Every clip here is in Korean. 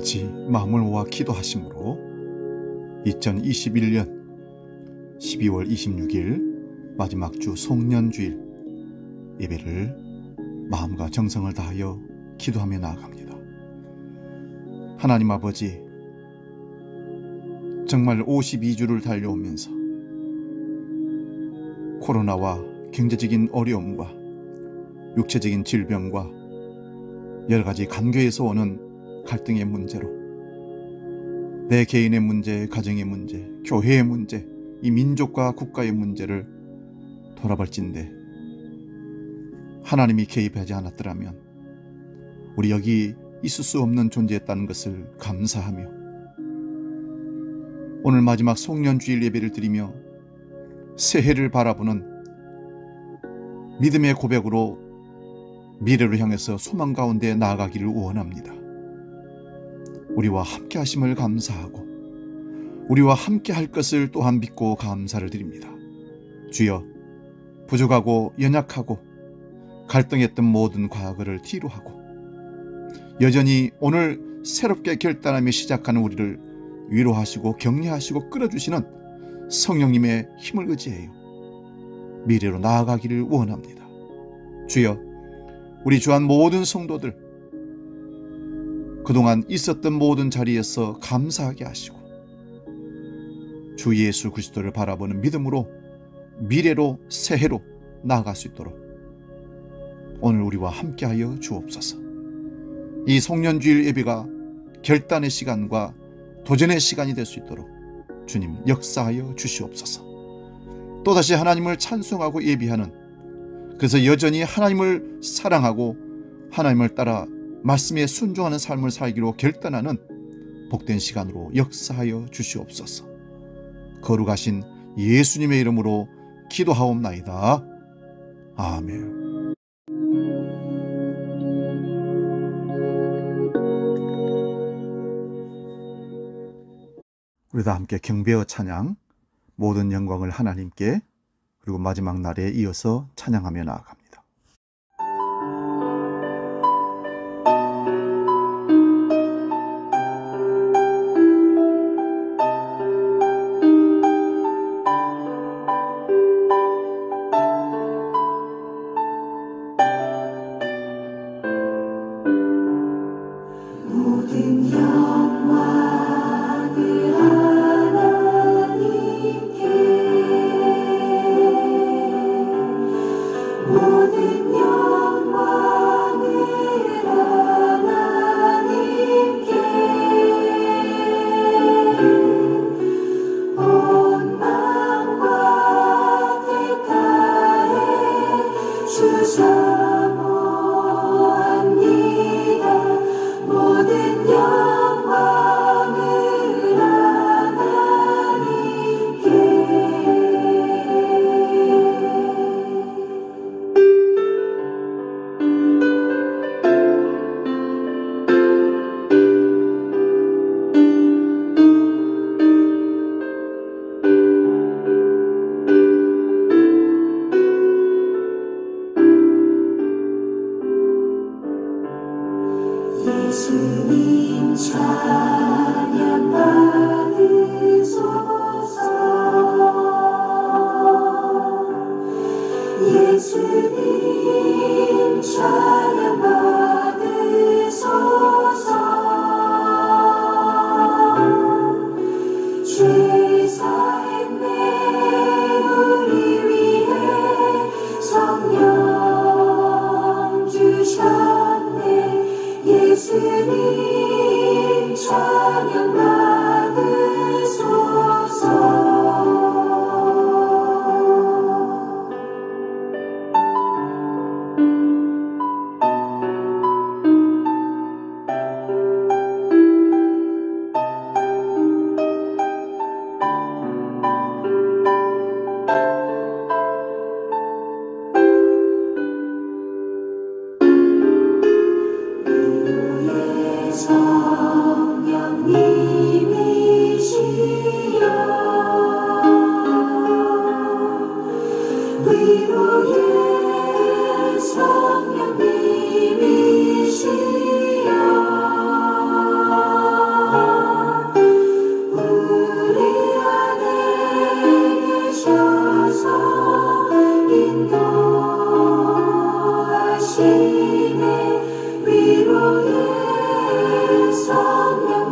같이 마음을 모아 기도하심으로 2021년 12월 26일 마지막 주 송년주일 예배를 마음과 정성을 다하여 기도하며 나아갑니다. 하나님 아버지, 정말 52주를 달려오면서 코로나와 경제적인 어려움과 육체적인 질병과 여러 가지 관계에서 오는 갈등의 문제로 내 개인의 문제, 가정의 문제, 교회의 문제, 이 민족과 국가의 문제를 돌아볼진데 하나님이 개입하지 않았더라면 우리 여기 있을 수 없는 존재였다는 것을 감사하며 오늘 마지막 송년주일 예배를 드리며 새해를 바라보는 믿음의 고백으로 미래를 향해서 소망 가운데 나아가기를 원합니다. 우리와 함께 하심을 감사하고 우리와 함께 할 것을 또한 믿고 감사를 드립니다. 주여, 부족하고 연약하고 갈등했던 모든 과거를 뒤로 하고 여전히 오늘 새롭게 결단하며 시작하는 우리를 위로하시고 격려하시고 끌어주시는 성령님의 힘을 의지해요 미래로 나아가기를 원합니다. 주여, 우리 주한 모든 성도들 그동안 있었던 모든 자리에서 감사하게 하시고 주 예수 그리스도를 바라보는 믿음으로 미래로 새해로 나아갈 수 있도록 오늘 우리와 함께하여 주옵소서. 이 송년주일 예배가 결단의 시간과 도전의 시간이 될 수 있도록 주님 역사하여 주시옵소서. 또다시 하나님을 찬송하고 예비하는, 그래서 여전히 하나님을 사랑하고 하나님을 따라 말씀에 순종하는 삶을 살기로 결단하는 복된 시간으로 역사하여 주시옵소서. 거룩하신 예수님의 이름으로 기도하옵나이다. 아멘. 우리 다 함께 경배와 찬양, 모든 영광을 하나님께, 그리고 마지막 날에 이어서 찬양하며 나아갑니다. 예수님 찬양 받으소서. 예수님 찬양 받으소서. 죄사했네 우리 위해 성령 주셨네. 예수님 찬양 받으소서. 당신의 위로의 성령님이시여.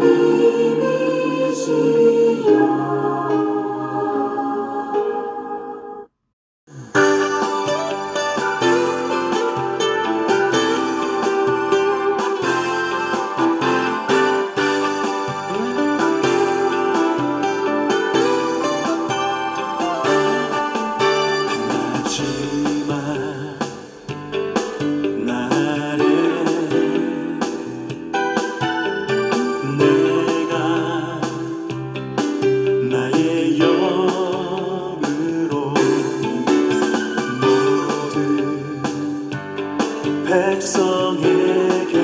백성에게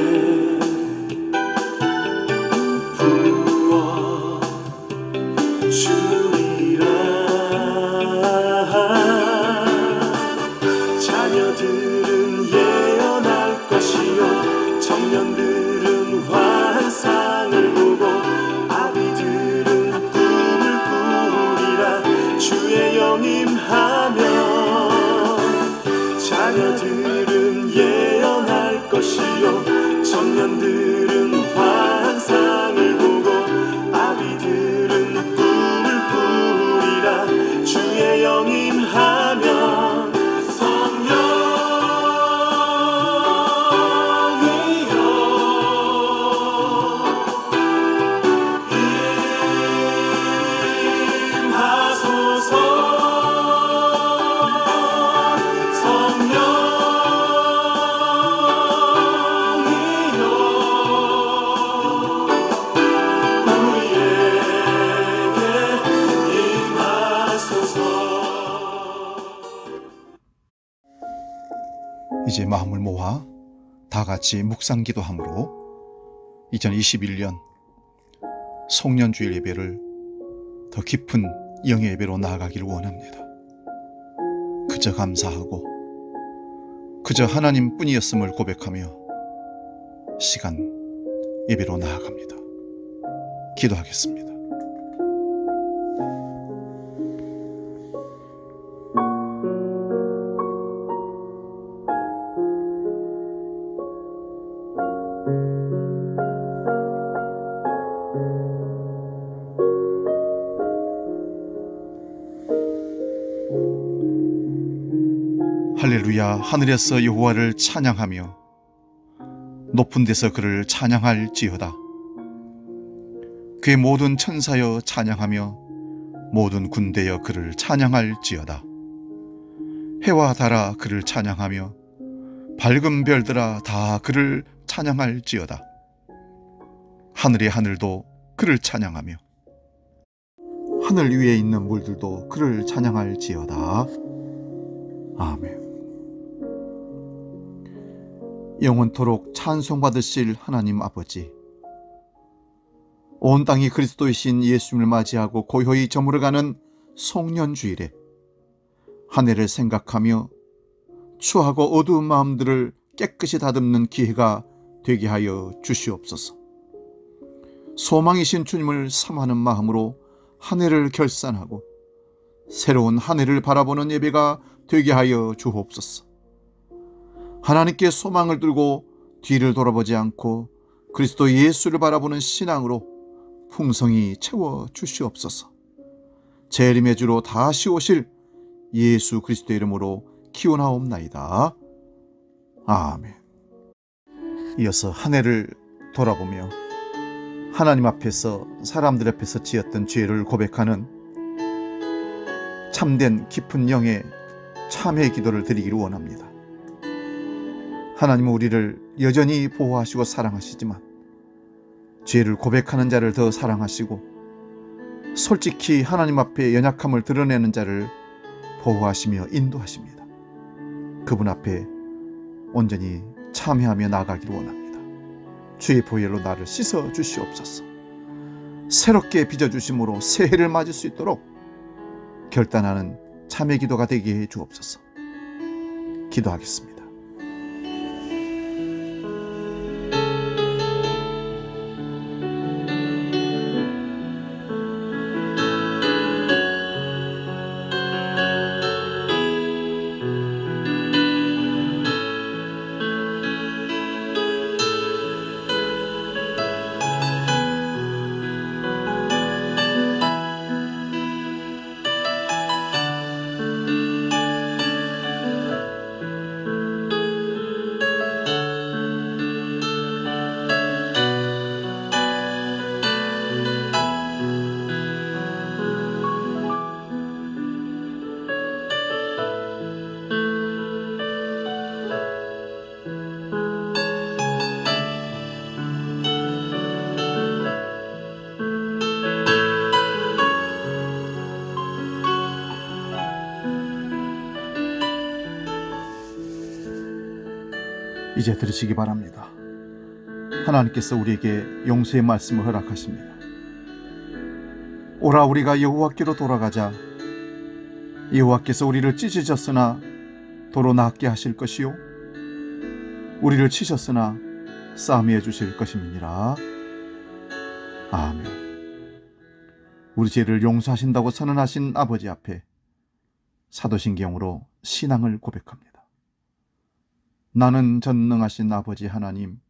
부어 주리라. 자녀들은 예언할 것이요 청년들은 환상을 보고 아비들은 꿈을 꾸리라. 주의 영임하면 자녀들은 예언할 것이요 청년들은 환상을 보고 아비들은 꿈을 꾸리라. 주의 영임하면 성령이여 임하소서. 이제 마음을 모아 다 같이 묵상기도함으로 2021년 송년주일 예배를 더 깊은 영의 예배로 나아가기를 원합니다. 그저 감사하고 그저 하나님뿐이었음을 고백하며 시간 예배로 나아갑니다. 기도하겠습니다. 할렐루야. 하늘에서 여호와를 찬양하며 높은 데서 그를 찬양할지어다. 그의 모든 천사여 찬양하며 모든 군대여 그를 찬양할지어다. 해와 달아 그를 찬양하며 밝은 별들아 다 그를 찬양할지어다. 하늘의 하늘도 그를 찬양하며 하늘 위에 있는 물들도 그를 찬양할지어다. 아멘. 영원토록 찬송받으실 하나님 아버지, 온 땅이 그리스도이신 예수님을 맞이하고 고요히 저물어가는 송년주일에 한 해를 생각하며 추하고 어두운 마음들을 깨끗이 다듬는 기회가 되게 하여 주시옵소서. 소망이신 주님을 사모하는 마음으로 한 해를 결산하고 새로운 한 해를 바라보는 예배가 되게 하여 주옵소서. 하나님께 소망을 들고 뒤를 돌아보지 않고 그리스도 예수를 바라보는 신앙으로 풍성히 채워 주시옵소서. 재림의 주로 다시 오실 예수 그리스도의 이름으로 기원하옵나이다. 아멘. 이어서 한 해를 돌아보며 하나님 앞에서 사람들 앞에서 지었던 죄를 고백하는 참된 깊은 영의 참회 기도를 드리기를 원합니다. 하나님은 우리를 여전히 보호하시고 사랑하시지만 죄를 고백하는 자를 더 사랑하시고 솔직히 하나님 앞에 연약함을 드러내는 자를 보호하시며 인도하십니다. 그분 앞에 온전히 참회하며 나아가기를 원합니다. 주의 보혈로 나를 씻어 주시옵소서. 새롭게 빚어주심으로 새해를 맞을 수 있도록 결단하는 참회 기도가 되게 해 주옵소서. 기도하겠습니다. 이제 들으시기 바랍니다. 하나님께서 우리에게 용서의 말씀을 허락하십니다. 오라, 우리가 여호와께로 돌아가자. 여호와께서 우리를 찢으셨으나 도로 낫게 하실 것이요 우리를 치셨으나 싸매어 주실 것임이니라. 아멘. 우리 죄를 용서하신다고 선언하신 아버지 앞에 사도신경으로 신앙을 고백합니다. 나는 전능하신 아버지 하나님,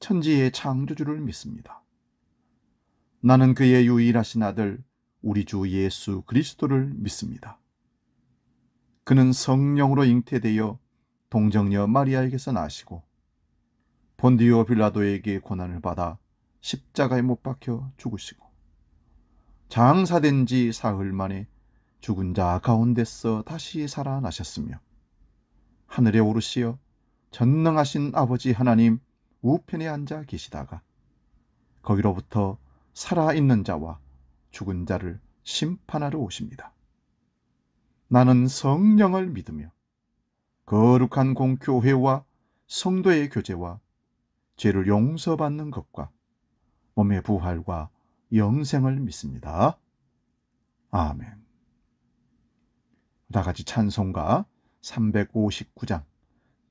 천지의 창조주를 믿습니다. 나는 그의 유일하신 아들 우리 주 예수 그리스도를 믿습니다. 그는 성령으로 잉태되어 동정녀 마리아에게서 나시고 본디오 빌라도에게 고난을 받아 십자가에 못 박혀 죽으시고 장사된 지 사흘 만에 죽은 자 가운데서 다시 살아나셨으며 하늘에 오르시어 전능하신 아버지 하나님 우편에 앉아 계시다가 거기로부터 살아있는 자와 죽은 자를 심판하러 오십니다. 나는 성령을 믿으며 거룩한 공교회와 성도의 교제와 죄를 용서받는 것과 몸의 부활과 영생을 믿습니다. 아멘. 다같이 찬송가 359장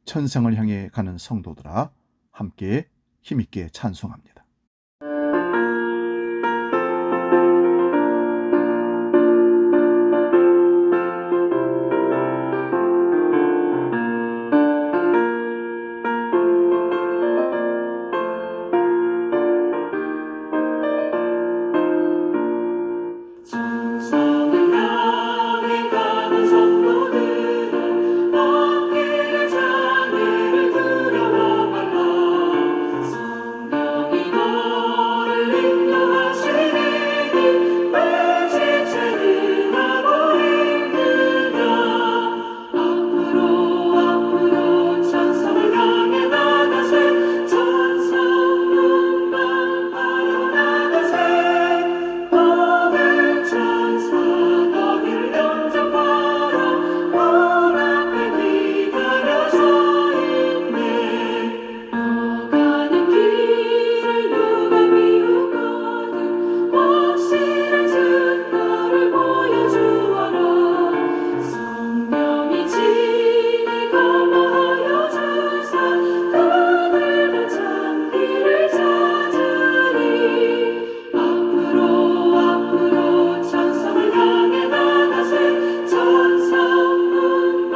천성을 향해 가는 성도들아 함께 힘있게 찬송합니다. 천성을 향해 가는 성도들아 앞길의 장애를 두려워 말라. 성령이 너를 인도하시리니 왜 지체를 하고 있느냐. 앞으로 천성을 향해 나가세. 천성 눈만 바라보 나가세. 모든 천사 너희를 영접하라. 문 앞에 기다려 서 있네. 너 가는 길을 누가 비웃거든 확실한 증거를 보여주어라. 성령이 진히 감화하여 주사 그들과 참 길을 찾으니. 앞으로 천성을 향해 나가세. 천성 문만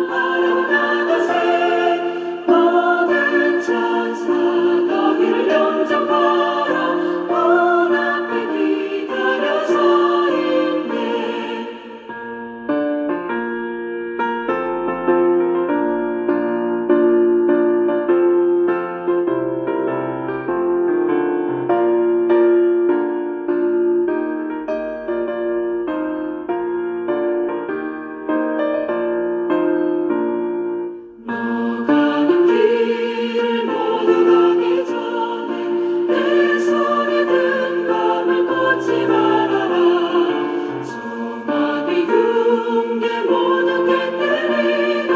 바라보 나가세. 모든 천사 너희를 영접하라. 문 앞에 기다려 서 있네. 너 가는 길을 모두 가기 전에 내 손에 든 검을 꽂지 말아라. 조막이 흉계 모두 깨뜨리고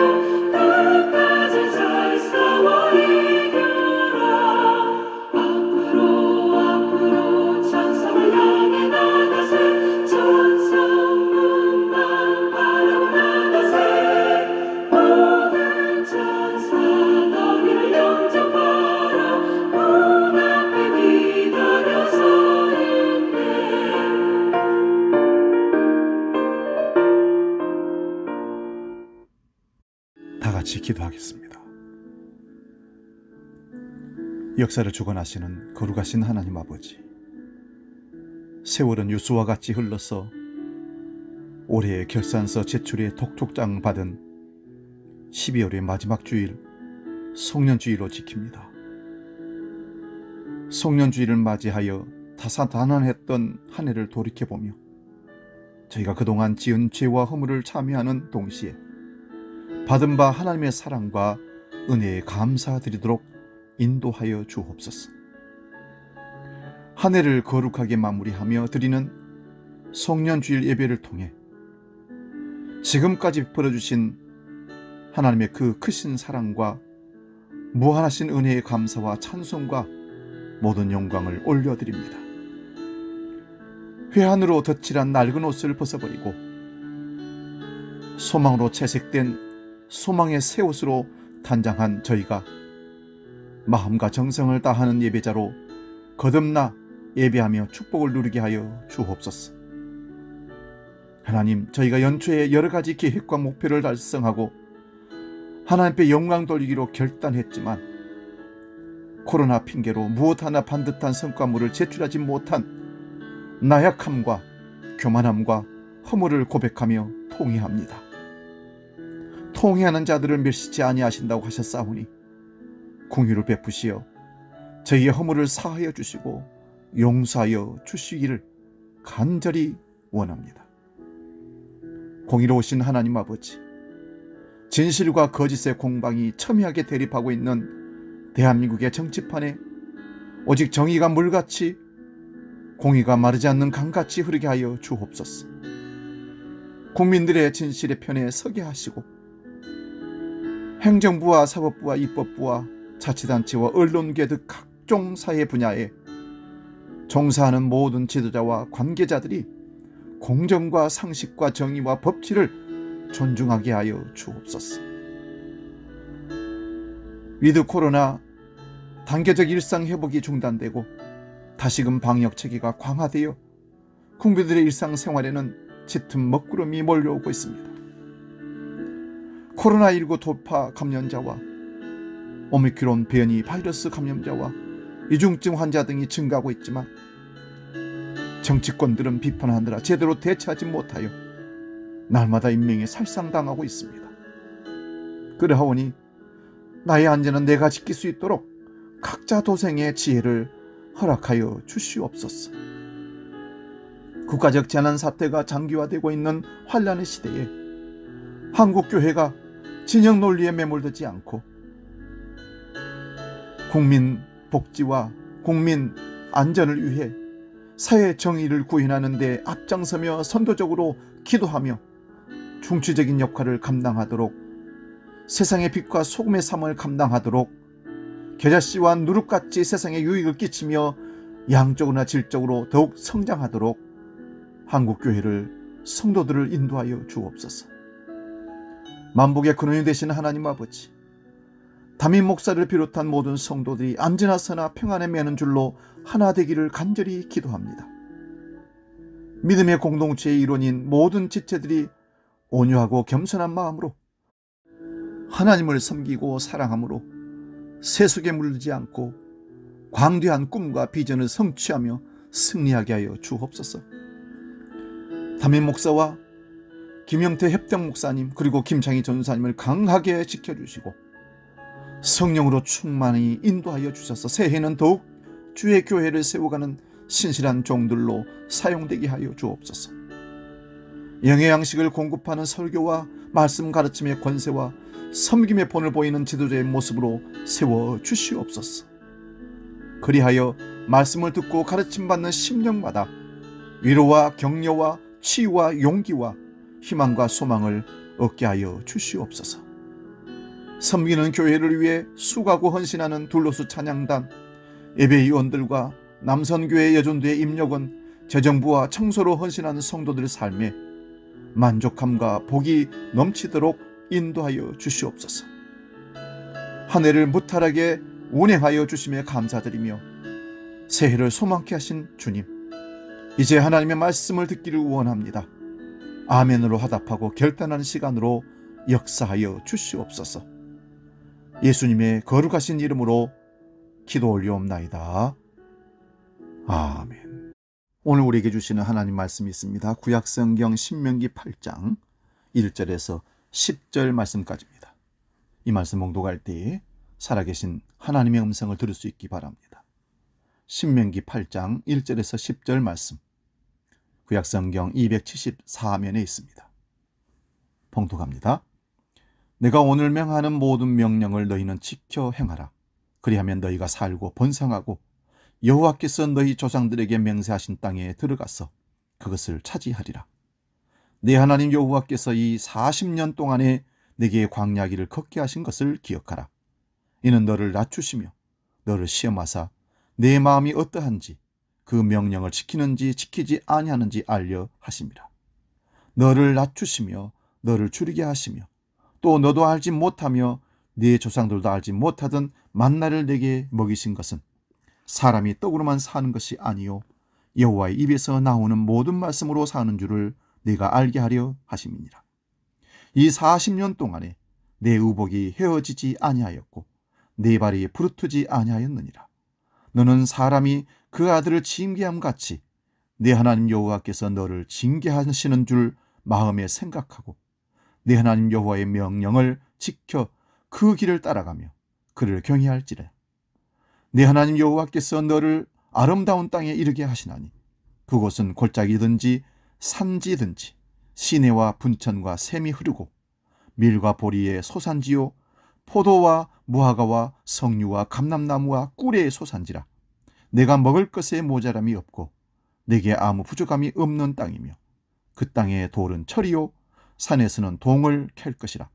끝까지 잘 싸워 이겨라. 앞으로 천성을 향해 나가세. 천성 문만 바라보 나가세. 모든 천사 너희를 영접하라. 문 앞에 기다려 서 있네. 다 같이 기도하겠습니다. 역사를 주관하시는 거룩하신 하나님 아버지, 세월은 유수와 같이 흘러서 올해의 결산서 제출에 독촉장 받은 12월의 마지막 주일 송년주의로 지킵니다. 송년주의를 맞이하여 다사다난했던 한 해를 돌이켜보며 저희가 그동안 지은 죄와 허물을 참여하는 동시에 받은 바 하나님의 사랑과 은혜에 감사드리도록 인도하여 주옵소서. 한 해를 거룩하게 마무리하며 드리는 송년주일 예배를 통해 지금까지 베풀어주신 하나님의 그 크신 사랑과 무한하신 은혜의 감사와 찬송과 모든 영광을 올려드립니다. 회한으로 덧칠한 낡은 옷을 벗어버리고 소망으로 채색된 소망의 새 옷으로 단장한 저희가 마음과 정성을 다하는 예배자로 거듭나 예배하며 축복을 누리게 하여 주옵소서. 하나님, 저희가 연초에 여러 가지 계획과 목표를 달성하고 하나님께 영광 돌리기로 결단했지만 코로나 핑계로 무엇 하나 반듯한 성과물을 제출하지 못한 나약함과 교만함과 허물을 고백하며 통회합니다. 통회하는 자들을 멸시지 아니하신다고 하셨사오니 공의를 베푸시어 저희의 허물을 사하여 주시고 용서하여 주시기를 간절히 원합니다. 공의로우신 하나님 아버지, 진실과 거짓의 공방이 첨예하게 대립하고 있는 대한민국의 정치판에 오직 정의가 물같이 공의가 마르지 않는 강같이 흐르게 하여 주옵소서. 국민들의 진실의 편에 서게 하시고 행정부와 사법부와 입법부와 자치단체와 언론계 등 각종 사회 분야에 종사하는 모든 지도자와 관계자들이 공정과 상식과 정의와 법치를 존중하게 하여 주옵소서. 위드 코로나 단계적 일상 회복이 중단되고 다시금 방역 체계가 강화되어 국민들의 일상생활에는 짙은 먹구름이 몰려오고 있습니다. 코로나19 돌파 감염자와 오미크론 변이 바이러스 감염자와 위중증 환자 등이 증가하고 있지만 정치권들은 비판하느라 제대로 대처하지 못하여 날마다 인명이 살상당하고 있습니다. 그러하오니 나의 안전은 내가 지킬 수 있도록 각자 도생의 지혜를 허락하여 주시옵소서. 국가적 재난 사태가 장기화되고 있는 환란의 시대에 한국교회가 진영 논리에 매몰되지 않고 국민 복지와 국민 안전을 위해 사회 정의를 구현하는 데 앞장서며 선도적으로 기도하며 중추적인 역할을 감당하도록 세상의 빛과 소금의 삶을 감당하도록 겨자씨와 누룩같이 세상에 유익을 끼치며 양적으로나 질적으로 더욱 성장하도록 한국교회를 성도들을 인도하여 주옵소서. 만복의 근원이 되시는 하나님 아버지, 담임 목사를 비롯한 모든 성도들이 안전하서나 평안에 매는 줄로 하나 되기를 간절히 기도합니다. 믿음의 공동체의 일원인 모든 지체들이 온유하고 겸손한 마음으로 하나님을 섬기고 사랑함으로 세속에 물들지 않고 광대한 꿈과 비전을 성취하며 승리하게 하여 주옵소서. 담임 목사와 김영태 협정 목사님 그리고 김창희 전사님을 강하게 지켜주시고 성령으로 충만히 인도하여 주셔서 새해는 더욱 주의 교회를 세워가는 신실한 종들로 사용되게 하여 주옵소서. 영의 양식을 공급하는 설교와 말씀 가르침의 권세와 섬김의 본을 보이는 지도자의 모습으로 세워 주시옵소서. 그리하여 말씀을 듣고 가르침받는 심령마다 위로와 격려와 치유와 용기와 희망과 소망을 얻게 하여 주시옵소서. 섬기는 교회를 위해 수고하고 헌신하는 둘로수 찬양단, 예배위원들과 남선교회 여전도의 임력은 재정부와 청소로 헌신하는 성도들의 삶에 만족함과 복이 넘치도록 인도하여 주시옵소서. 한 해를 무탈하게 운행하여 주심에 감사드리며 새해를 소망케 하신 주님, 이제 하나님의 말씀을 듣기를 원합니다. 아멘으로 화답하고 결단하는 시간으로 역사하여 주시옵소서. 예수님의 거룩하신 이름으로 기도 올리옵나이다. 아멘. 오늘 우리에게 주시는 하나님 말씀이 있습니다. 구약성경 신명기 8장 1절에서 10절 말씀까지입니다. 이 말씀 봉독할 때에 살아계신 하나님의 음성을 들을 수 있기 바랍니다. 신명기 8장 1절에서 10절 말씀, 구약성경 274면에 있습니다. 봉독합니다. 내가 오늘 명하는 모든 명령을 너희는 지켜 행하라. 그리하면 너희가 살고 번성하고 여호와께서 너희 조상들에게 맹세하신 땅에 들어가서 그것을 차지하리라. 네 하나님 여호와께서 이 40년 동안에 내게 광야 길을 걷게 하신 것을 기억하라. 이는 너를 낮추시며 너를 시험하사 내 마음이 어떠한지 그 명령을 지키는지 지키지 아니하는지 알려 하심이라. 너를 낮추시며 너를 줄이게 하시며 또 너도 알지 못하며 네 조상들도 알지 못하던 만나를 내게 먹이신 것은 사람이 떡으로만 사는 것이 아니요 여호와의 입에서 나오는 모든 말씀으로 사는 줄을 네가 알게 하려 하심이니라. 이 40년 동안에 내 의복이 헤어지지 아니하였고 내 발이 부르트지 아니하였느니라. 너는 사람이 그 아들을 징계함 같이 내 하나님 여호와께서 너를 징계하시는 줄 마음에 생각하고 내 하나님 여호와의 명령을 지켜 그 길을 따라가며 그를 경외할지라. 내 하나님 여호와께서 너를 아름다운 땅에 이르게 하시나니 그곳은 골짜기든지 산지든지 시내와 분천과 샘이 흐르고 밀과 보리의 소산지요 포도와 무화과와 석류와 감람나무와 꿀의 소산지라. 내가 먹을 것에 모자람이 없고 내게 아무 부족함이 없는 땅이며 그 땅의 돌은 철이요 산에서는 동을 캘 것이라.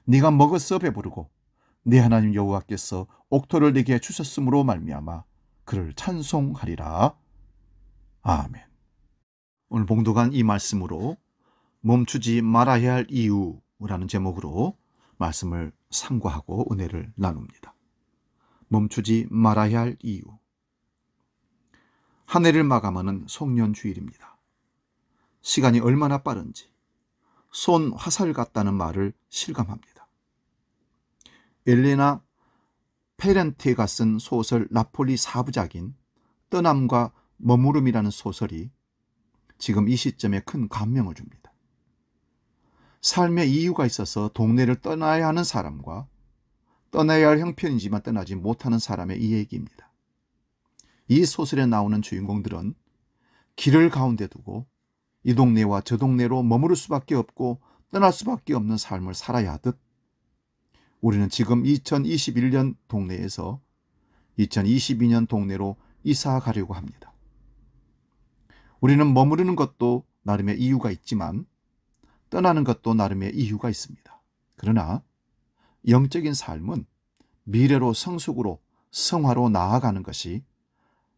네가 먹어서 배부르고 네 하나님 여호와께서 옥토를 네게 주셨으므로 말미암아 그를 찬송하리라. 아멘. 오늘 봉독한 이 말씀으로 멈추지 말아야 할 이유라는 제목으로 말씀을 상고하고 은혜를 나눕니다. 멈추지 말아야 할 이유. 한 해를 마감하는 송년주일입니다. 시간이 얼마나 빠른지 손 화살 같다는 말을 실감합니다. 엘레나 페렌테가 쓴 소설 나폴리 4부작인 떠남과 머무름이라는 소설이 지금 이 시점에 큰 감명을 줍니다. 삶의 이유가 있어서 동네를 떠나야 하는 사람과 떠나야 할 형편이지만 떠나지 못하는 사람의 이야기입니다. 이 소설에 나오는 주인공들은 길을 가운데 두고 이 동네와 저 동네로 머무를 수밖에 없고 떠날 수밖에 없는 삶을 살아야 하듯 우리는 지금 2021년 동네에서 2022년 동네로 이사 가려고 합니다. 우리는 머무르는 것도 나름의 이유가 있지만 떠나는 것도 나름의 이유가 있습니다. 그러나 영적인 삶은 미래로 성숙으로 성화로 나아가는 것이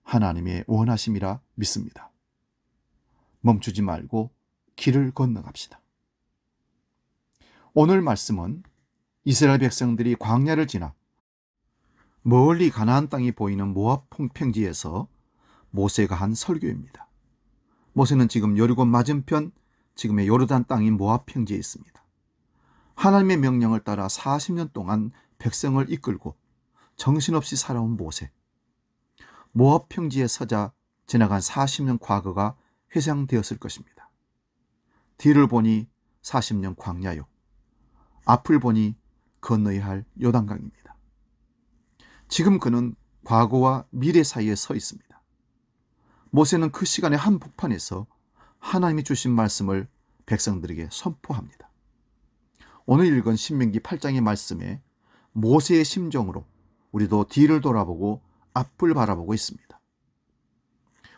하나님의 원하심이라 믿습니다. 멈추지 말고 길을 건너갑시다. 오늘 말씀은 이스라엘 백성들이 광야를 지나 멀리 가나안 땅이 보이는 모압 평지에서 모세가 한 설교입니다. 모세는 지금 여리고 맞은편 지금의 요르단 땅인 모압 평지에 있습니다. 하나님의 명령을 따라 40년 동안 백성을 이끌고 정신없이 살아온 모세. 모압 평지에 서자 지나간 40년 과거가 회상되었을 것입니다. 뒤를 보니 40년 광야요, 앞을 보니 건너야 할 요단강입니다. 지금 그는 과거와 미래 사이에 서 있습니다. 모세는 그 시간의 한복판에서 하나님이 주신 말씀을 백성들에게 선포합니다. 오늘 읽은 신명기 8장의 말씀에 모세의 심정으로 우리도 뒤를 돌아보고 앞을 바라보고 있습니다.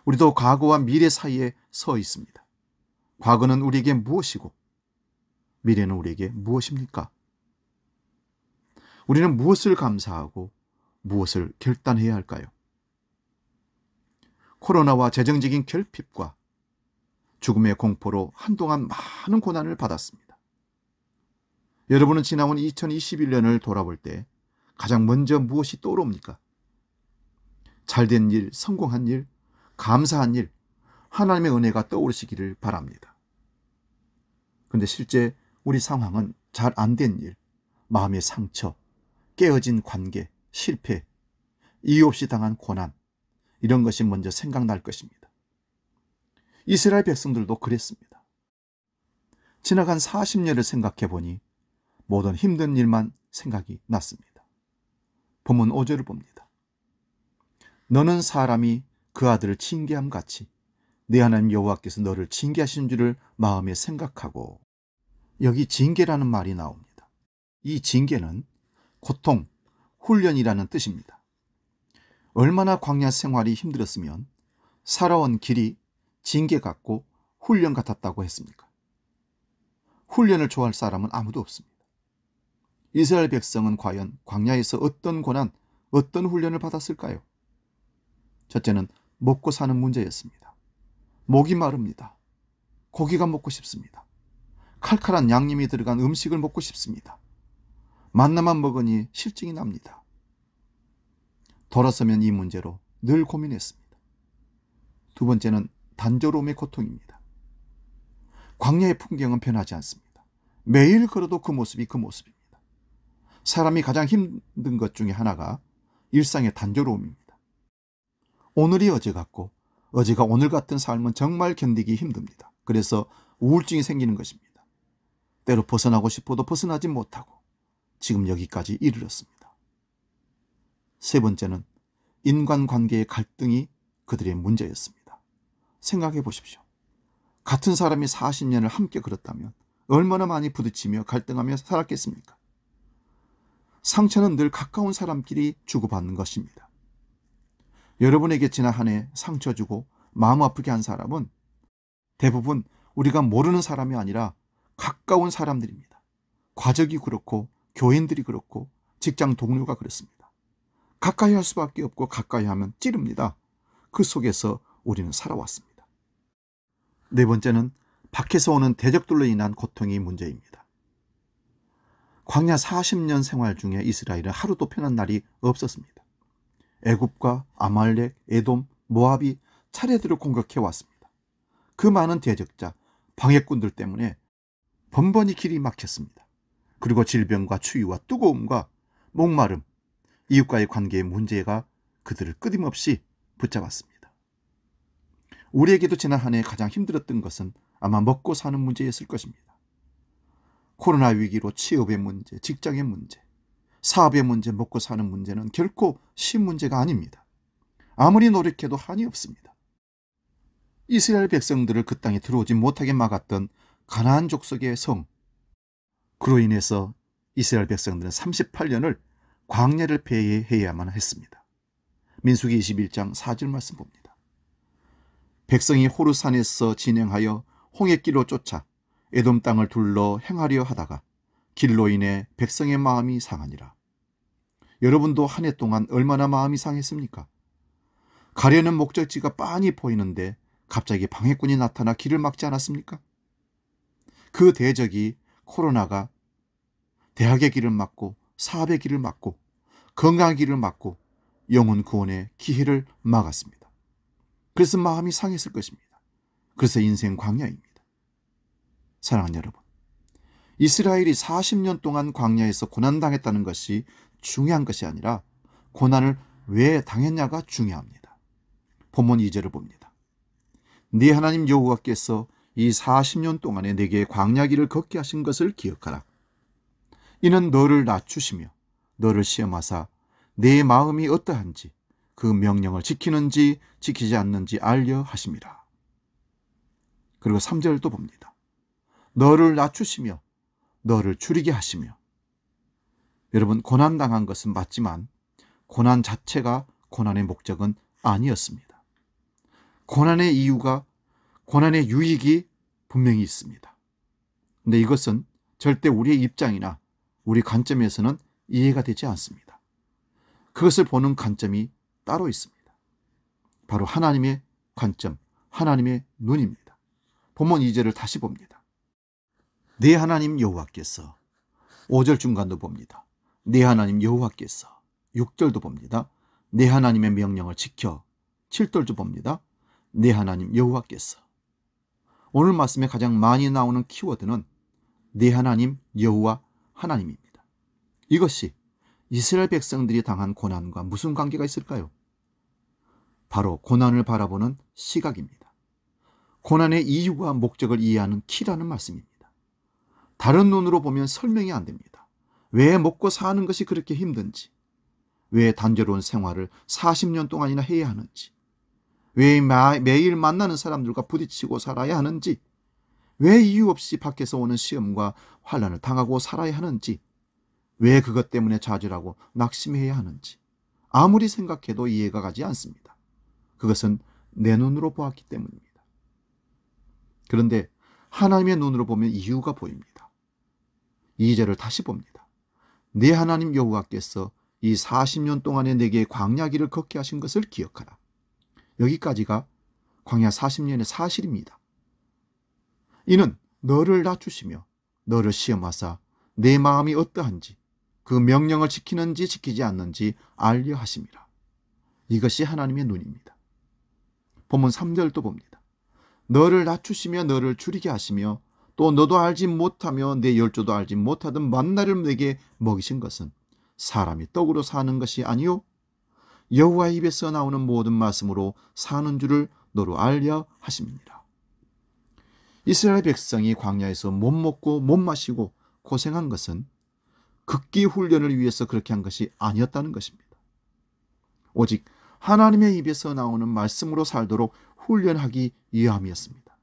우리도 과거와 미래 사이에 서 있습니다. 과거는 우리에게 무엇이고 미래는 우리에게 무엇입니까? 우리는 무엇을 감사하고 무엇을 결단해야 할까요? 코로나와 재정적인 결핍과 죽음의 공포로 한동안 많은 고난을 받았습니다. 여러분은 지나온 2021년을 돌아볼 때 가장 먼저 무엇이 떠오릅니까? 잘된 일, 성공한 일, 감사한 일, 하나님의 은혜가 떠오르시기를 바랍니다. 그런데 실제 우리 상황은 잘 안 된 일, 마음의 상처, 깨어진 관계, 실패, 이유 없이 당한 고난, 이런 것이 먼저 생각날 것입니다. 이스라엘 백성들도 그랬습니다. 지나간 40년을 생각해 보니 모든 힘든 일만 생각이 났습니다. 본문 5절을 봅니다. 너는 사람이 그 아들을 징계함 같이 내 하나님 여호와께서 너를 징계하신 줄을 마음에 생각하고. 여기 징계라는 말이 나옵니다. 이 징계는 고통, 훈련이라는 뜻입니다. 얼마나 광야 생활이 힘들었으면 살아온 길이 징계 같고 훈련 같았다고 했습니까? 훈련을 좋아할 사람은 아무도 없습니다. 이스라엘 백성은 과연 광야에서 어떤 고난, 어떤 훈련을 받았을까요? 첫째는 먹고 사는 문제였습니다. 목이 마릅니다. 고기가 먹고 싶습니다. 칼칼한 양념이 들어간 음식을 먹고 싶습니다. 만나만 먹으니 실증이 납니다. 돌아서면 이 문제로 늘 고민했습니다. 두 번째는 단조로움의 고통입니다. 광야의 풍경은 변하지 않습니다. 매일 걸어도 그 모습이 그 모습입니다. 사람이 가장 힘든 것 중에 하나가 일상의 단조로움입니다. 오늘이 어제 같고 어제가 오늘 같은 삶은 정말 견디기 힘듭니다. 그래서 우울증이 생기는 것입니다. 때로 벗어나고 싶어도 벗어나지 못하고 지금 여기까지 이르렀습니다. 세 번째는 인간관계의 갈등이 그들의 문제였습니다. 생각해 보십시오. 같은 사람이 40년을 함께 걸었다면 얼마나 많이 부딪히며 갈등하며 살았겠습니까? 상처는 늘 가까운 사람끼리 주고받는 것입니다. 여러분에게 지난 한 해 상처 주고 마음 아프게 한 사람은 대부분 우리가 모르는 사람이 아니라 가까운 사람들입니다. 가족이 그렇고 교인들이 그렇고 직장 동료가 그렇습니다. 가까이 할 수밖에 없고 가까이 하면 찌릅니다. 그 속에서 우리는 살아왔습니다. 네 번째는 밖에서 오는 대적들로 인한 고통이 문제입니다. 광야 40년 생활 중에 이스라엘은 하루도 편한 날이 없었습니다. 애굽과 아말렉, 에돔, 모압이 차례대로 공격해 왔습니다. 그 많은 대적자, 방해꾼들 때문에 번번이 길이 막혔습니다. 그리고 질병과 추위와 뜨거움과 목마름, 이웃과의 관계의 문제가 그들을 끊임없이 붙잡았습니다. 우리에게도 지난 한 해 가장 힘들었던 것은 아마 먹고 사는 문제였을 것입니다. 코로나 위기로 취업의 문제, 직장의 문제, 사업의 문제, 먹고 사는 문제는 결코 쉬운 문제가 아닙니다. 아무리 노력해도 한이 없습니다. 이스라엘 백성들을 그 땅에 들어오지 못하게 막았던 가나안 족속의 성, 그로 인해서 이스라엘 백성들은 38년을 광야를 배회해야만 했습니다. 민수기 21장 4절 말씀 봅니다. 백성이 호르산에서 진행하여 홍해길로 쫓아 에돔 땅을 둘러 행하려 하다가 길로 인해 백성의 마음이 상하니라. 여러분도 한 해 동안 얼마나 마음이 상했습니까? 가려는 목적지가 빤히 보이는데 갑자기 방해꾼이 나타나 길을 막지 않았습니까? 그 대적이 코로나가 대학의 길을 막고 사업의 길을 막고 건강의 길을 막고 영혼 구원의 기회를 막았습니다. 그래서 마음이 상했을 것입니다. 그래서 인생 광야입니다. 사랑하는 여러분, 이스라엘이 40년 동안 광야에서 고난당했다는 것이 중요한 것이 아니라 고난을 왜 당했냐가 중요합니다. 본문 2절을 봅니다. 네 하나님 여호와께서 이 40년 동안에 내게 광야길을 걷게 하신 것을 기억하라. 이는 너를 낮추시며 너를 시험하사 내 마음이 어떠한지 그 명령을 지키는지 지키지 않는지 알려 하심이라. 그리고 3절도 봅니다. 너를 낮추시며 너를 줄이게 하시며. 여러분, 고난당한 것은 맞지만 고난 자체가 고난의 목적은 아니었습니다. 고난의 이유가, 고난의 유익이 분명히 있습니다. 근데 이것은 절대 우리의 입장이나 우리 관점에서는 이해가 되지 않습니다. 그것을 보는 관점이 따로 있습니다. 바로 하나님의 관점, 하나님의 눈입니다. 본문 2절을 다시 봅니다. 네 하나님 여호와께서, 5절 중간도 봅니다. 네 하나님 여호와께서, 6절도 봅니다. 네 하나님의 명령을 지켜, 7절도 봅니다. 네 하나님 여호와께서. 오늘 말씀에 가장 많이 나오는 키워드는 네 하나님 여호와 하나님입니다. 이것이 이스라엘 백성들이 당한 고난과 무슨 관계가 있을까요? 바로 고난을 바라보는 시각입니다. 고난의 이유와 목적을 이해하는 키라는 말씀입니다. 다른 눈으로 보면 설명이 안 됩니다. 왜 먹고 사는 것이 그렇게 힘든지, 왜 단조로운 생활을 40년 동안이나 해야 하는지, 왜 매일 만나는 사람들과 부딪히고 살아야 하는지, 왜 이유 없이 밖에서 오는 시험과 환난을 당하고 살아야 하는지, 왜 그것 때문에 좌절하고 낙심해야 하는지 아무리 생각해도 이해가 가지 않습니다. 그것은 내 눈으로 보았기 때문입니다. 그런데 하나님의 눈으로 보면 이유가 보입니다. 2절을 다시 봅니다. 네 하나님 여호와께서 이 40년 동안에 내게 광야 길을 걷게 하신 것을 기억하라. 여기까지가 광야 40년의 사실입니다. 이는 너를 낮추시며 너를 시험하사 내 마음이 어떠한지 그 명령을 지키는지 지키지 않는지 알려 하심이라. 이것이 하나님의 눈입니다. 본문 3절도 봅니다. 너를 낮추시며 너를 줄이게 하시며 또 너도 알지 못하며 내 열조도 알지 못하던 만나를 내게 먹이신 것은 사람이 떡으로 사는 것이 아니요 여호와의 입에서 나오는 모든 말씀으로 사는 줄을 너로 알려 하심이니라. 이스라엘 백성이 광야에서 못 먹고 못 마시고 고생한 것은 극기 훈련을 위해서 그렇게 한 것이 아니었다는 것입니다. 오직 하나님의 입에서 나오는 말씀으로 살도록 훈련하기 위함이었습니다.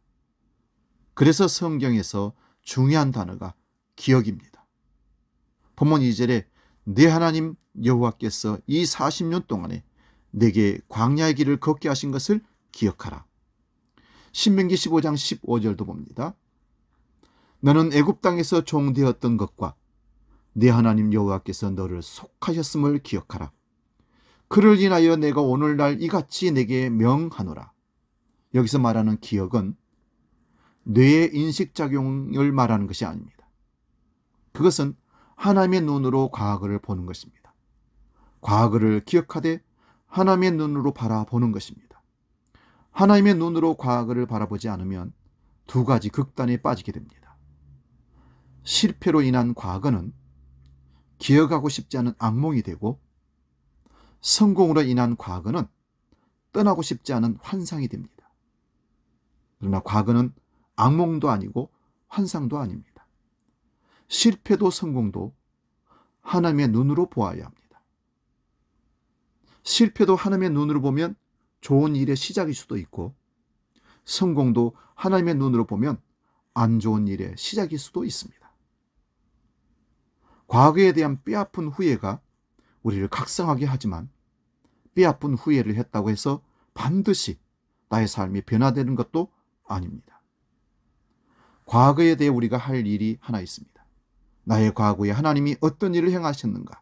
그래서 성경에서 중요한 단어가 기억입니다. 본문 2절에 내 하나님 여호와께서 이 40년 동안에 내게 광야의 길을 걷게 하신 것을 기억하라. 신명기 15장 15절도 봅니다. 너는 애굽 땅에서 종되었던 것과 네 하나님 여호와께서 너를 속하셨음을 기억하라. 그를 인하여 내가 오늘날 이같이 내게 명하노라. 여기서 말하는 기억은 뇌의 인식작용을 말하는 것이 아닙니다. 그것은 하나님의 눈으로 과거를 보는 것입니다. 과거를 기억하되 하나님의 눈으로 바라보는 것입니다. 하나님의 눈으로 과거를 바라보지 않으면 두 가지 극단에 빠지게 됩니다. 실패로 인한 과거는 기억하고 싶지 않은 악몽이 되고 성공으로 인한 과거는 떠나고 싶지 않은 환상이 됩니다. 그러나 과거는 악몽도 아니고 환상도 아닙니다. 실패도 성공도 하나님의 눈으로 보아야 합니다. 실패도 하나님의 눈으로 보면 좋은 일의 시작일 수도 있고 성공도 하나님의 눈으로 보면 안 좋은 일의 시작일 수도 있습니다. 과거에 대한 뼈아픈 후회가 우리를 각성하게 하지만 뼈아픈 후회를 했다고 해서 반드시 나의 삶이 변화되는 것도 아닙니다. 과거에 대해 우리가 할 일이 하나 있습니다. 나의 과거에 하나님이 어떤 일을 행하셨는가?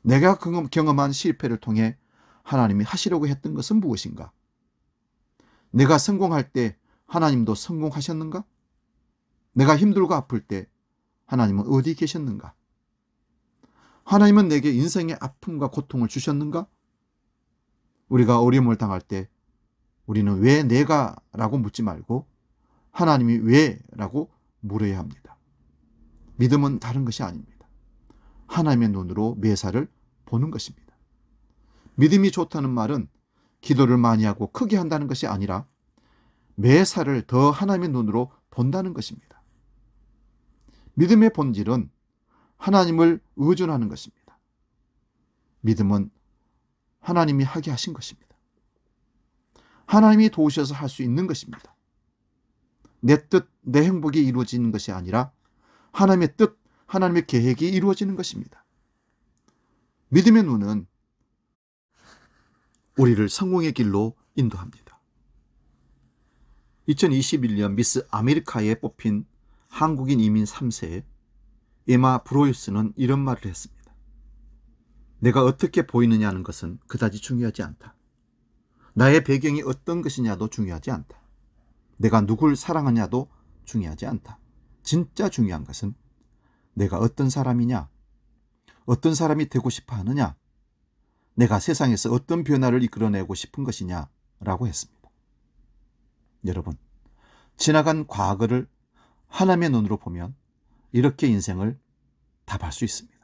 내가 경험한 실패를 통해 하나님이 하시려고 했던 것은 무엇인가? 내가 성공할 때 하나님도 성공하셨는가? 내가 힘들고 아플 때 하나님은 어디 계셨는가? 하나님은 내게 인생의 아픔과 고통을 주셨는가? 우리가 어려움을 당할 때 우리는 왜 내가? 라고 묻지 말고 하나님이 왜? 라고 물어야 합니다. 믿음은 다른 것이 아닙니다. 하나님의 눈으로 매사를 보는 것입니다. 믿음이 좋다는 말은 기도를 많이 하고 크게 한다는 것이 아니라 매사를 더 하나님의 눈으로 본다는 것입니다. 믿음의 본질은 하나님을 의존하는 것입니다. 믿음은 하나님이 하게 하신 것입니다. 하나님이 도우셔서 할 수 있는 것입니다. 내 뜻, 내 행복이 이루어지는 것이 아니라 하나님의 뜻, 하나님의 계획이 이루어지는 것입니다. 믿음의 눈은 우리를 성공의 길로 인도합니다. 2021년 미스 아메리카에 뽑힌 한국인 이민 3세 에마 브로이스는 이런 말을 했습니다. 내가 어떻게 보이느냐는 것은 그다지 중요하지 않다. 나의 배경이 어떤 것이냐도 중요하지 않다. 내가 누굴 사랑하냐도 중요하지 않다. 진짜 중요한 것은 내가 어떤 사람이냐, 어떤 사람이 되고 싶어 하느냐, 내가 세상에서 어떤 변화를 이끌어내고 싶은 것이냐라고 했습니다. 여러분, 지나간 과거를 하나님의 눈으로 보면 이렇게 인생을 답할 수 있습니다.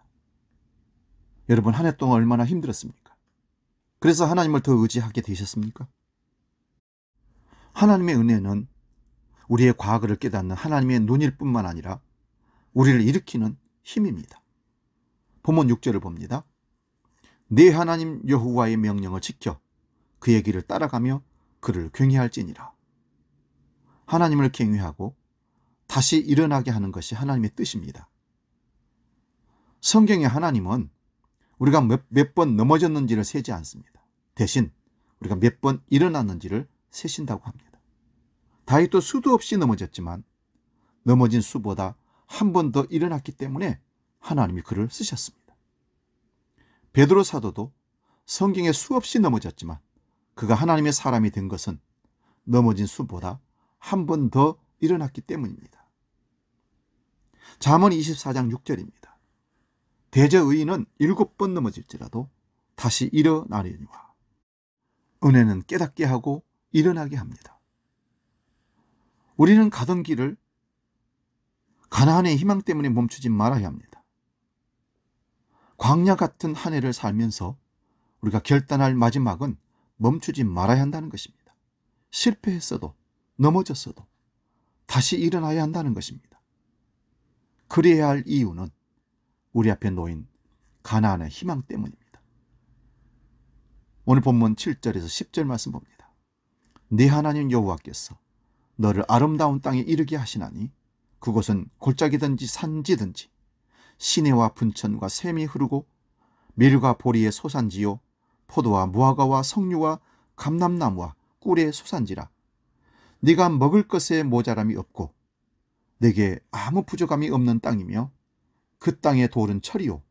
여러분, 한 해 동안 얼마나 힘들었습니까? 그래서 하나님을 더 의지하게 되셨습니까? 하나님의 은혜는 우리의 과거를 깨닫는 하나님의 눈일 뿐만 아니라 우리를 일으키는 힘입니다. 본문 6절을 봅니다. 네 하나님 여호와의 명령을 지켜 그의 길을 따라가며 그를 경외할지니라. 하나님을 경외하고 다시 일어나게 하는 것이 하나님의 뜻입니다. 성경의 하나님은 우리가 몇 번 넘어졌는지를 세지 않습니다. 대신 우리가 몇 번 일어났는지를 세신다고 합니다. 다윗도 수도 없이 넘어졌지만 넘어진 수보다 한 번 더 일어났기 때문에 하나님이 그를 쓰셨습니다. 베드로 사도도 성경에 수없이 넘어졌지만 그가 하나님의 사람이 된 것은 넘어진 수보다 한 번 더 일어났기 때문입니다. 잠언 24장 6절입니다. 대저 의인은 7번 넘어질지라도 다시 일어나려니와 은혜는 깨닫게 하고 일어나게 합니다. 우리는 가던 길을 가나안의 희망 때문에 멈추지 말아야 합니다. 광야 같은 한 해를 살면서 우리가 결단할 마지막은 멈추지 말아야 한다는 것입니다. 실패했어도 넘어졌어도 다시 일어나야 한다는 것입니다. 그래야 할 이유는 우리 앞에 놓인 가나안의 희망 때문입니다. 오늘 본문 7절에서 10절 말씀 봅니다. 네 하나님 여호와께서 너를 아름다운 땅에 이르게 하시나니 그곳은 골짜기든지 산지든지 시내와 분천과 샘이 흐르고 밀과 보리의 소산지요 포도와 무화과와 석류와 감람나무와 꿀의 소산지라. 네가 먹을 것에 모자람이 없고 내게 아무 부족함이 없는 땅이며 그 땅의 돌은 철이요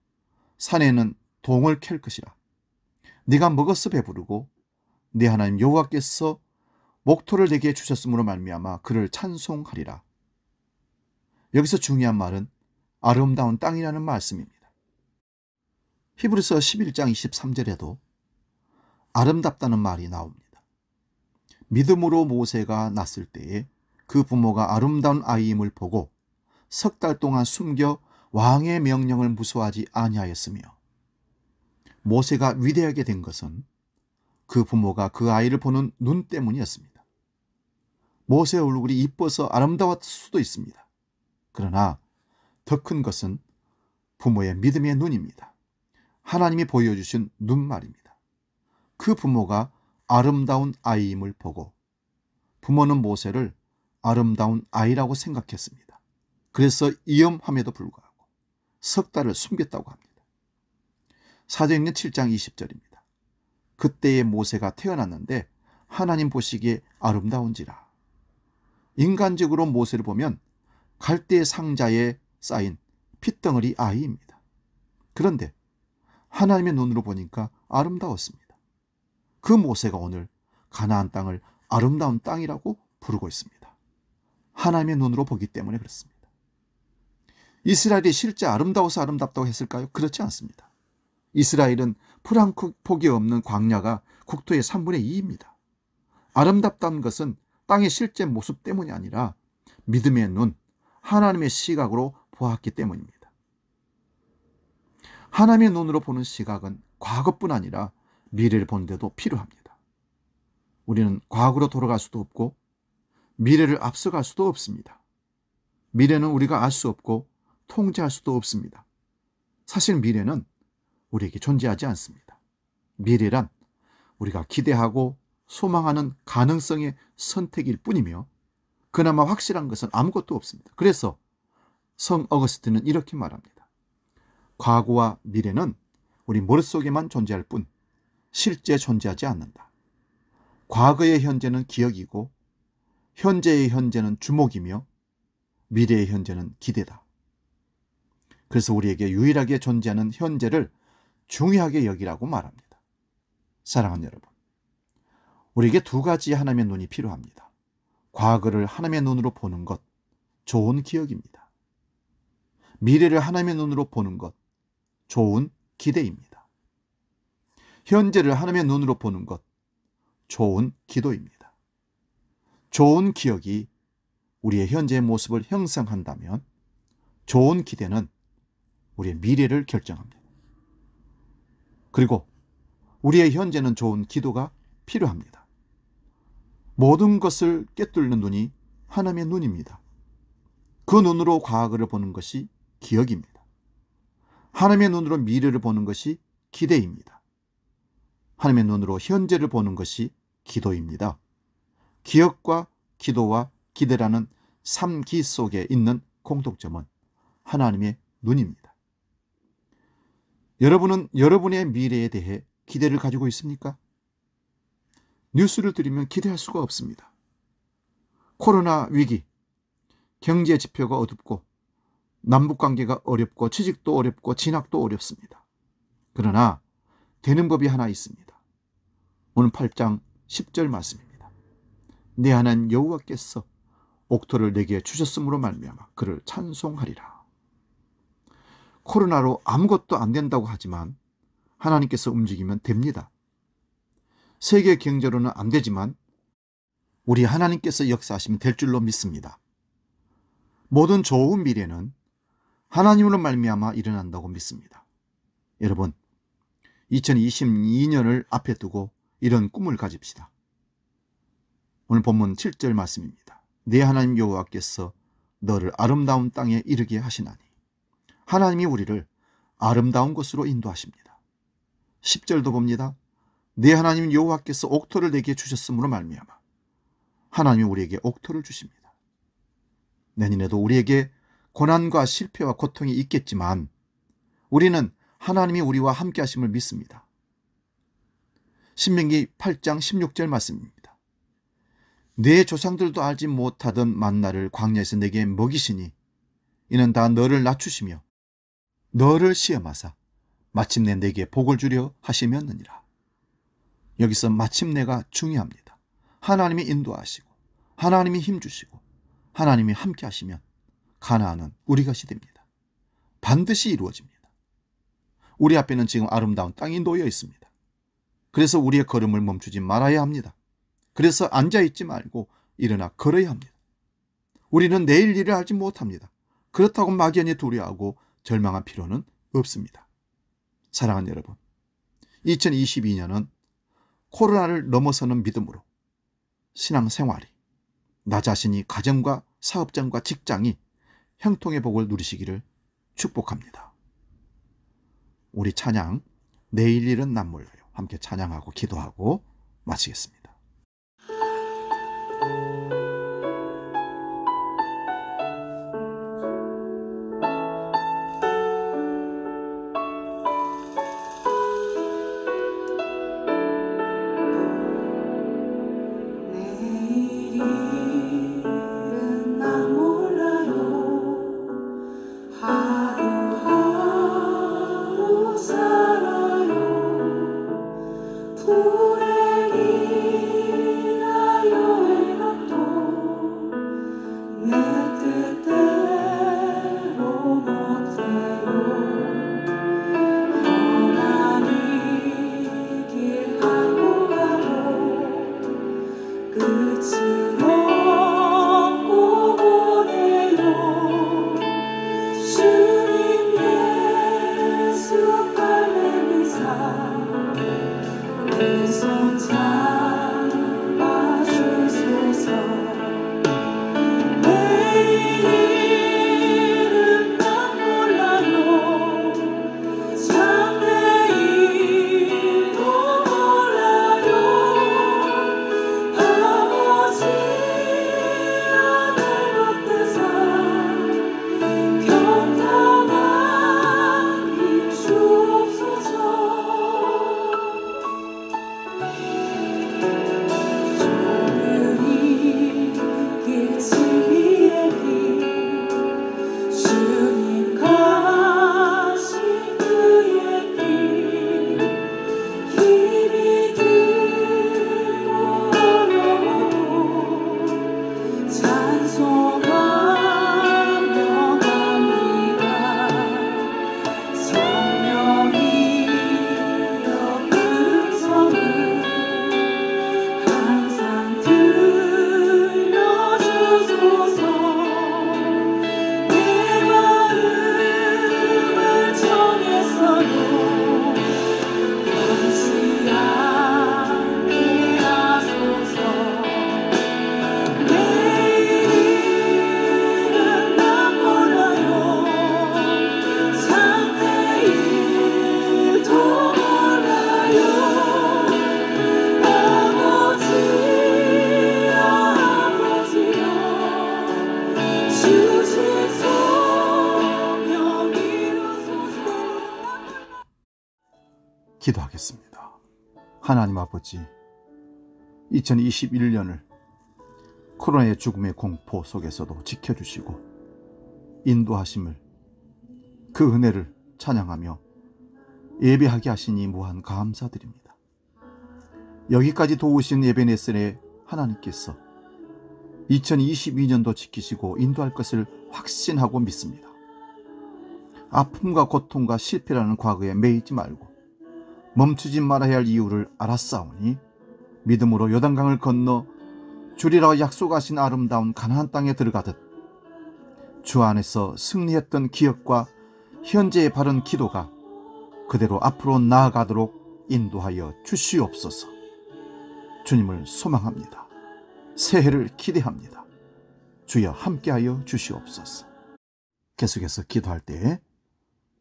산에는 동을 캘 것이라. 네가 먹어서 배부르고 네 하나님 여호와께서 목토를 내게 주셨으므로 말미암아 그를 찬송하리라. 여기서 중요한 말은 아름다운 땅이라는 말씀입니다. 히브리서 11장 23절에도 아름답다는 말이 나옵니다. 믿음으로 모세가 났을 때에 그 부모가 아름다운 아이임을 보고 석 달 동안 숨겨 왕의 명령을 무서워하지 아니하였으며, 모세가 위대하게 된 것은 그 부모가 그 아이를 보는 눈 때문이었습니다. 모세의 얼굴이 이뻐서 아름다웠을 수도 있습니다. 그러나 더 큰 것은 부모의 믿음의 눈입니다. 하나님이 보여주신 눈 말입니다. 그 부모가 아름다운 아이임을 보고 부모는 모세를 아름다운 아이라고 생각했습니다. 그래서 위험함에도 불구하고 석 달을 숨겼다고 합니다. 사도행전 7장 20절입니다. 그때의 모세가 태어났는데 하나님 보시기에 아름다운지라. 인간적으로 모세를 보면 갈대 상자에 쌓인 핏덩어리 아이입니다. 그런데 하나님의 눈으로 보니까 아름다웠습니다. 그 모세가 오늘 가나안 땅을 아름다운 땅이라고 부르고 있습니다. 하나님의 눈으로 보기 때문에 그렇습니다. 이스라엘이 실제 아름다워서 아름답다고 했을까요? 그렇지 않습니다. 이스라엘은 풀 한 폭이 없는 광야가 국토의 3분의 2입니다. 아름답다는 것은 땅의 실제 모습 때문이 아니라 믿음의 눈, 하나님의 시각으로 보았기 때문입니다. 하나님의 눈으로 보는 시각은 과거뿐 아니라 미래를 보는 데도 필요합니다. 우리는 과거로 돌아갈 수도 없고 미래를 앞서갈 수도 없습니다. 미래는 우리가 알 수 없고 통제할 수도 없습니다. 사실 미래는 우리에게 존재하지 않습니다. 미래란 우리가 기대하고 소망하는 가능성의 선택일 뿐이며 그나마 확실한 것은 아무것도 없습니다. 그래서 성 어거스틴은 이렇게 말합니다. 과거와 미래는 우리 머릿속에만 존재할 뿐 실제 존재하지 않는다. 과거의 현재는 기억이고 현재의 현재는 주목이며 미래의 현재는 기대다. 그래서 우리에게 유일하게 존재하는 현재를 중요하게 여기라고 말합니다. 사랑하는 여러분, 우리에게 두 가지 하나님의 눈이 필요합니다. 과거를 하나님의 눈으로 보는 것, 좋은 기억입니다. 미래를 하나님의 눈으로 보는 것, 좋은 기대입니다. 현재를 하나님의 눈으로 보는 것, 좋은 기도입니다. 좋은 기억이 우리의 현재의 모습을 형성한다면 좋은 기대는 우리의 미래를 결정합니다. 그리고 우리의 현재는 좋은 기도가 필요합니다. 모든 것을 꿰뚫는 눈이 하나님의 눈입니다. 그 눈으로 과거를 보는 것이 기억입니다. 하나님의 눈으로 미래를 보는 것이 기대입니다. 하나님의 눈으로 현재를 보는 것이 기도입니다. 기억과 기도와 기대라는 3기 속에 있는 공통점은 하나님의 눈입니다. 여러분은 여러분의 미래에 대해 기대를 가지고 있습니까? 뉴스를 들으면 기대할 수가 없습니다. 코로나 위기, 경제 지표가 어둡고 남북관계가 어렵고 취직도 어렵고 진학도 어렵습니다. 그러나 되는 법이 하나 있습니다. 오늘 8장 10절 말씀입니다. 내 하나님 여호와께서 옥토를 내게 주셨으므로 말미암아 그를 찬송하리라. 코로나로 아무것도 안 된다고 하지만 하나님께서 움직이면 됩니다. 세계 경제로는 안 되지만 우리 하나님께서 역사하시면 될 줄로 믿습니다. 모든 좋은 미래는 하나님으로 말미암아 일어난다고 믿습니다. 여러분, 2022년을 앞에 두고 이런 꿈을 가집시다. 오늘 본문 7절 말씀입니다. 내 하나님 여호와께서 너를 아름다운 땅에 이르게 하시나니. 하나님이 우리를 아름다운 곳으로 인도하십니다. 10절도 봅니다. 내 하나님 여호와께서 옥토를 내게 주셨으므로 말미암아 하나님이 우리에게 옥토를 주십니다. 내년에도 우리에게 고난과 실패와 고통이 있겠지만 우리는 하나님이 우리와 함께 하심을 믿습니다. 신명기 8장 16절 말씀입니다. 내 조상들도 알지 못하던 만나를 광야에서 내게 먹이시니 이는 다 너를 낮추시며 너를 시험하사 마침내 내게 복을 주려 하시면느니라. 여기서 마침내가 중요합니다. 하나님이 인도하시고 하나님이 힘주시고 하나님이 함께 하시면 가나안은 우리 것이 됩니다. 반드시 이루어집니다. 우리 앞에는 지금 아름다운 땅이 놓여 있습니다. 그래서 우리의 걸음을 멈추지 말아야 합니다. 그래서 앉아있지 말고 일어나 걸어야 합니다. 우리는 내일 일을 알지 못합니다. 그렇다고 막연히 두려워하고 절망할 필요는 없습니다. 사랑하는 여러분, 2022년은 코로나를 넘어서는 믿음으로 신앙생활이, 나 자신이 가정과 사업장과 직장이 형통의 복을 누리시기를 축복합니다. 우리 찬양 내일 일은 난 몰라요. 함께 찬양하고 기도하고 마치겠습니다. 내일은 난 몰라요. 하루하루 살아요. 불행이나 여행은 또 내 뜻대로 못해요. 험한 이 길 하고 가도 끝은 없고 보내요. 주님 예수 갈매기사 내 손 잡아주소서. 내일은 난 몰라요. 장래일도 몰라요. 아버지 아들 받드사 평탄하게 주옵소서. 조용히 길치기의 길 주님 가신 그의 길 힘이 들고 어려워도 찬송하며 갑니다. 성령이여 음성을 항상 들려주소서. 내 마음을 정했어도 변치 않게 하소서. 내일은 난 몰라요. 장래일도 몰라요. 아버지여 주신 성령 이루소서. 기도하겠습니다. 하나님 아버지, 2021년을 코로나의 죽음의 공포 속에서도 지켜주시고 인도하심을 그 은혜를 찬양하며 예배하게 하시니 무한 감사드립니다. 여기까지 도우신 에베네셀의 하나님께서 2022년도 지키시고 인도할 것을 확신하고 믿습니다. 아픔과 고통과 실패라는 과거에 매이지 말고 멈추지 말아야 할 이유를 알았사오니 믿음으로 요단강을 건너 주리라 약속하신 아름다운 가나안 땅에 들어가듯 주 안에서 승리했던 기억과 현재의 바른 기도가 그대로 앞으로 나아가도록 인도하여 주시옵소서. 주님을 소망합니다. 새해를 기대합니다. 주여 함께하여 주시옵소서. 계속해서 기도할 때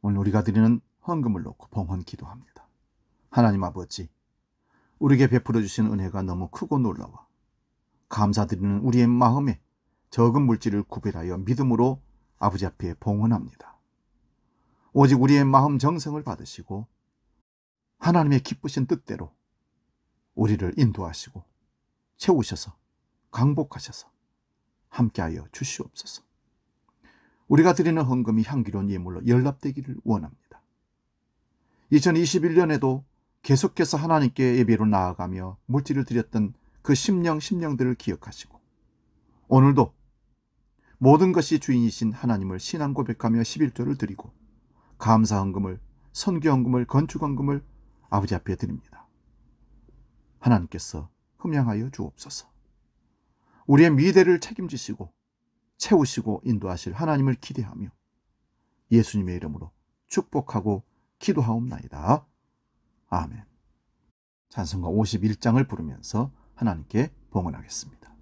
오늘 우리가 드리는 헌금을 놓고 봉헌 기도합니다. 하나님 아버지, 우리에게 베풀어 주신 은혜가 너무 크고 놀라워 감사드리는 우리의 마음에 적은 물질을 구별하여 믿음으로 아버지 앞에 봉헌합니다. 오직 우리의 마음 정성을 받으시고 하나님의 기쁘신 뜻대로 우리를 인도하시고 채우셔서 강복하셔서 함께하여 주시옵소서. 우리가 드리는 헌금이 향기로운 예물로 연락되기를 원합니다. 2021년에도 계속해서 하나님께 예배로 나아가며 물질을 드렸던 그 심령들을 기억하시고 오늘도 모든 것이 주인이신 하나님을 신앙 고백하며 11조를 드리고 감사 헌금을, 선교 헌금을, 건축 헌금을 아버지 앞에 드립니다. 하나님께서 흠양하여 주옵소서. 우리의 미래를 책임지시고 채우시고 인도하실 하나님을 기대하며 예수님의 이름으로 축복하고 기도하옵나이다. 아멘. 찬송가 51장을 부르면서 하나님께 봉헌하겠습니다.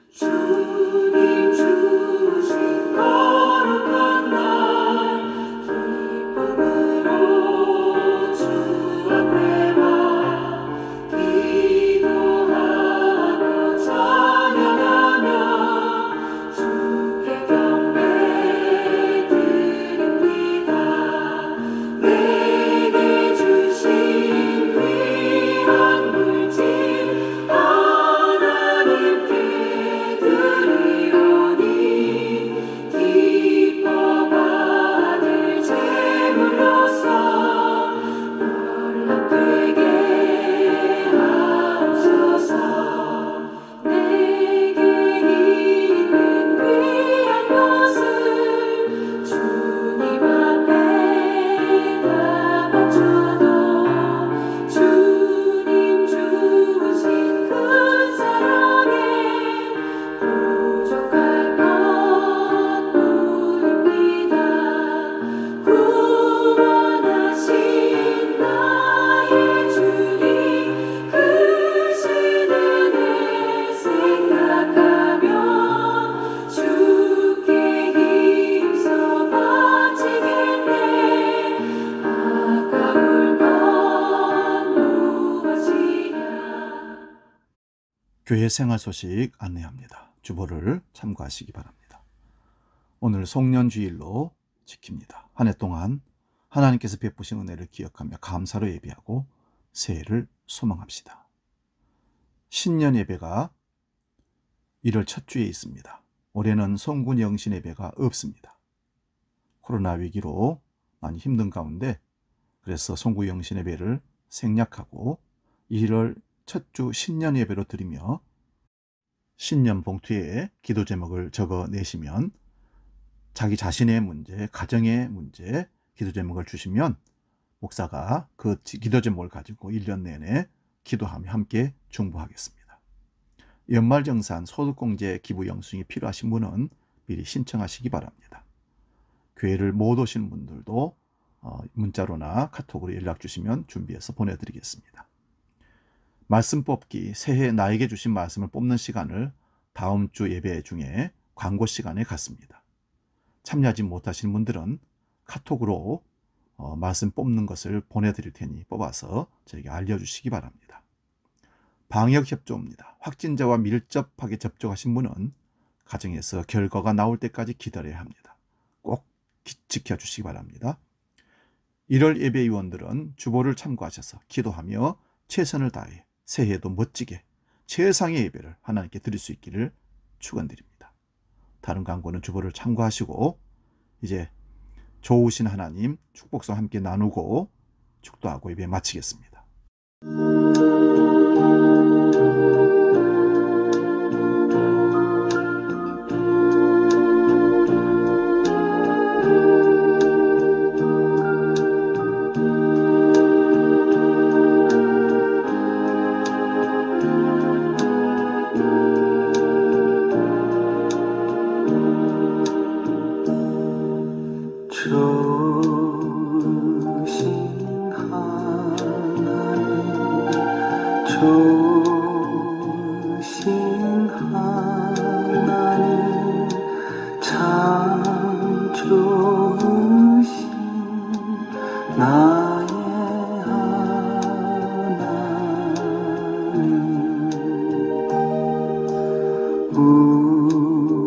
주님 주신 거룩한 날 기쁨으로 주 앞에 와 기도하고 찬양하며 주께 경배 드립니다. 내게 주신 귀한 물질 하나님께 드리오니 기뻐 받을 제물로서 연락되게 하옵소서. 내게 있는 귀한 것을 주님 앞에 다 바쳐도 주님 주신 큰 사랑에 부족할 것뿐입니다. 구원하신 나의 주님 크신 은혜 생각하며 주께 힘써 바치겠네. 아까울 건 무엇이냐. 교회 생활 소식 안내합니다. 주보를 참고하시기 바랍니다. 오늘 송년주일로 지킵니다. 한 해 동안 하나님께서 베푸신 은혜를 기억하며 감사로 예배하고 새해를 소망합시다. 신년 예배가 1월 첫 주에 있습니다. 올해는 송군 영신 예배가 없습니다. 코로나 위기로 많이 힘든 가운데 그래서 송구 영신 예배를 생략하고 1월 첫 주 신년 예배로 드리며 신년 봉투에 기도 제목을 적어내시면 자기 자신의 문제, 가정의 문제, 기도 제목을 주시면 목사가 그 기도 제목을 가지고 1년 내내 기도하며 함께 중보하겠습니다. 연말정산 소득공제 기부 영수증이 필요하신 분은 미리 신청하시기 바랍니다. 교회를 못 오시는 분들도 문자로나 카톡으로 연락 주시면 준비해서 보내드리겠습니다. 말씀 뽑기, 새해 나에게 주신 말씀을 뽑는 시간을 다음 주 예배 중에 광고 시간에 갖습니다. 참여하지 못하시는 분들은 카톡으로 말씀 뽑는 것을 보내드릴 테니 뽑아서 저에게 알려주시기 바랍니다. 방역협조입니다. 확진자와 밀접하게 접촉하신 분은 가정에서 결과가 나올 때까지 기다려야 합니다. 꼭 지켜주시기 바랍니다. 1월 예배위원들은 주보를 참고하셔서 기도하며 최선을 다해 새해에도 멋지게 최상의 예배를 하나님께 드릴 수 있기를 축원드립니다. 다른 광고는 주보를 참고하시고 이제 좋으신 하나님 축복성 함께 나누고 축도하고 예배 마치겠습니다. 좋으신 하나님, 좋으신 하나님, 참 좋으신 나의 하나님,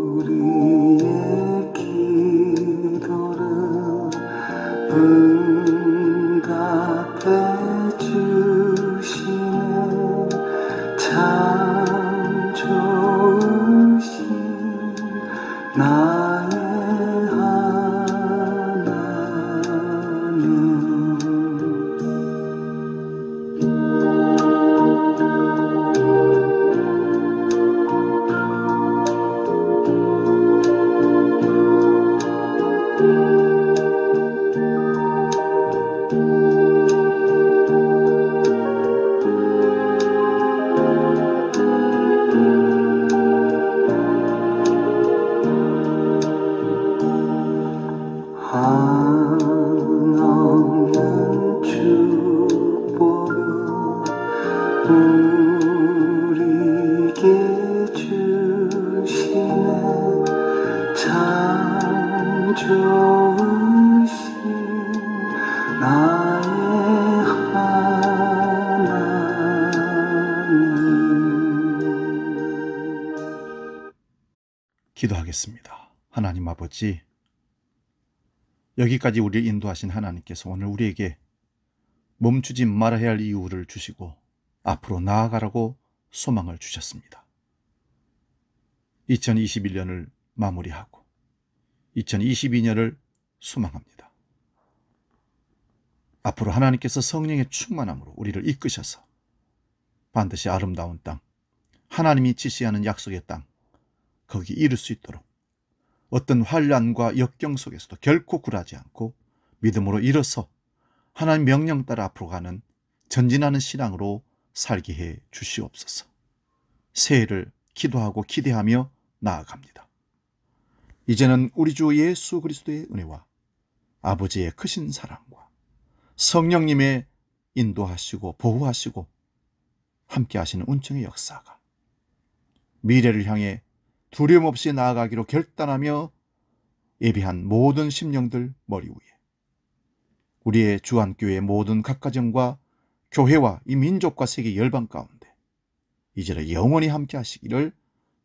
우리의 기도를 응답해 주시는 참 좋으신 나의 한없는 축복을 우리에게 주시는 참 좋으신 나의 하나님. 기도하겠습니다. 하나님 아버지, 여기까지 우리를 인도하신 하나님께서 오늘 우리에게 멈추지 말아야 할 이유를 주시고 앞으로 나아가라고 소망을 주셨습니다. 2021년을 마무리하고 2022년을 소망합니다. 앞으로 하나님께서 성령의 충만함으로 우리를 이끄셔서 반드시 아름다운 땅, 하나님이 지시하는 약속의 땅, 거기 이룰 수 있도록 어떤 환난과 역경 속에서도 결코 굴하지 않고 믿음으로 일어서 하나님 명령 따라 앞으로 가는 전진하는 신앙으로 살게 해 주시옵소서. 새해를 기도하고 기대하며 나아갑니다. 이제는 우리 주 예수 그리스도의 은혜와 아버지의 크신 사랑과 성령님의 인도하시고 보호하시고 함께 하시는 은총의 역사가 미래를 향해 두려움 없이 나아가기로 결단하며 예비한 모든 심령들 머리 위에 우리의 주안교회의 모든 각 가정과 교회와 이 민족과 세계 열방 가운데 이제는 영원히 함께 하시기를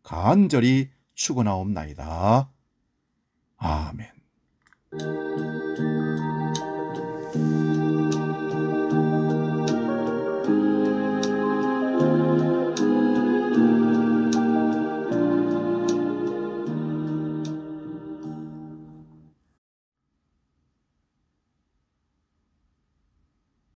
간절히 축원하옵나이다. 아멘.